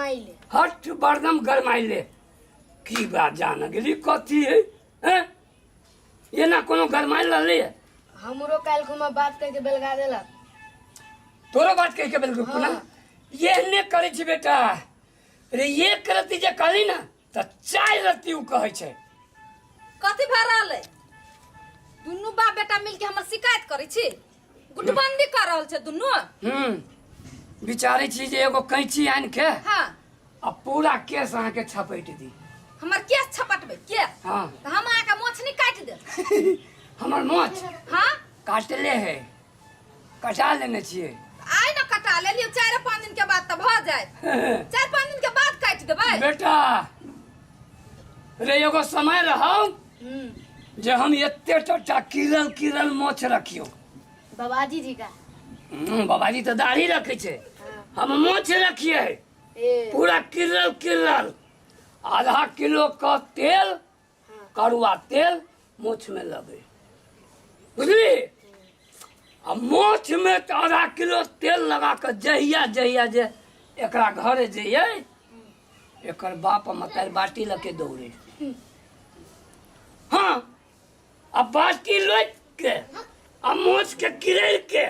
हट बरदम गरमाइले की बात जान गेली कथी है हैं ये ना कोनो गरमाइल रहले हमरो काल खुमा बात करके बेलगा देला तोरो बात कह के बेलगु पुना ये ने करे छी बेटा रे ये करती जे कली ना त चाय रती उ कहै छै कथी भऽ रहल है दुनू बाप बेटा मिलके हमर शिकायत करै छी गुटबंदी कर रहल छै दुनू विचारे छी जे एगो कैंची आन के हां अब पूरा केस अहाँ के छपैट दी हमर केस छपटबे के हां त हम अहाँ के मोछनी काट दे हमर मोछ हां काटले है कटा लेने छिए आइ न कटा ले लियो 4-5 दिन के बाद त भ जाय 4-5 दिन के बाद काट देबै बेटा रे एगो समय रहौ जे हम एते टटा किरल मोछ रखियो बाबाजी जी का बाबाजी तो दाढ़ी रखे छे हम मोछ रखिए पूरा किरल आधा किलो का तेल कड़ुआ तेल मोछ में लगे बुझली अब मोछ में तो आधा किलो तेल लगा कर जहिया जे एकरा घरे जइए एकर बाप मतारी बाटी लके दौड़े हाँ अब बाटी लोट के अब मोछ के किरल के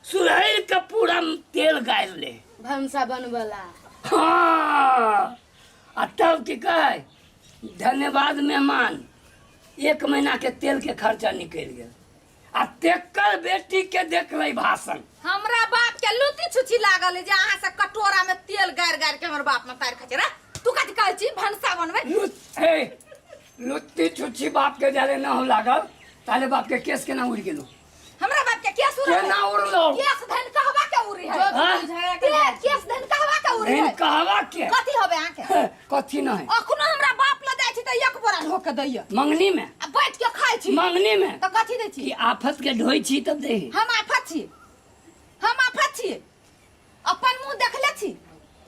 सुरहर के पूरा तेल गाड़ ले भंसा बनबला हाँ तब की कहे धन्यवाद मेहमान 1 महीना के तेल के खर्चा निकल गया आ तेकर बेटी के देख रही भाषण हमरा बाप के लुटी छुची लागल है जे अहाँ से कटोरा में तेल गाड़ के हमर बाप में तार खचे रे तू कथि कहै छी भंसा बनबे लुटी छुची बाप के जाले ना हो लागल ताले बाप के केस केना उड़ गेलो हमरा बाप के केस उड़ केना उड़लो केस धन कहवा के उड़ी है केस धन कहवा के उड़ी है कहवा के कथि होबे अहाँ के कथि न है अखनो हमरा बाप ल जाय छी त एक बोरा ढो के दैया मंगनी में आ बैठ के खाय छी मंगनी में त कथि दै छी कि आफत के ढोई छी तब दे हम आफत छी अपन मुंह देखले छी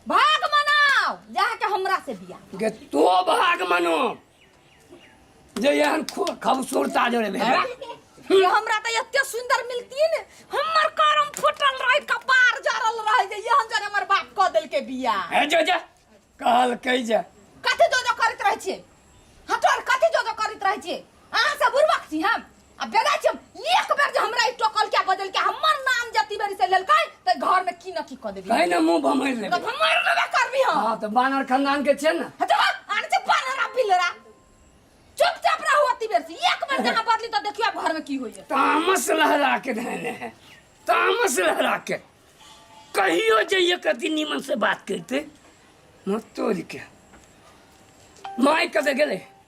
भाग मनाओ जाके हमरा से बियाह गे तो भाग मनो जे एहन खूबसूरता जोड़े भेल ये हमरा त एते सुंदर मिलती ने हमर करम फुटल रहे कपार जरल रहे जे यहन जन हमर बाप क देल के बियाह है जो जा कहल कहि जा कथि जो करत रहे छे हटोर कथि जो करत रहे छे अहाँ से बुरबक छी हम अब बेदा छी एक बेर जे हमरा ई टोकल के बदल के हमर नाम जति बेर से लेलकै त घर में की न की क देबी कहि न मुंह भमैर ले त हमर लेबे करबी हम हां त बानर खानदान के छे न हटो आने से बानरा बिलरा चुपचाप रहो अति बेर से एक बेर जहां बदली तो देखियो अब घर में की होइए तामस लहरा के धने है तामस लहरा के कहियो जे ये कति नीमन से बात करते मत तोड़ के माई कदे गेले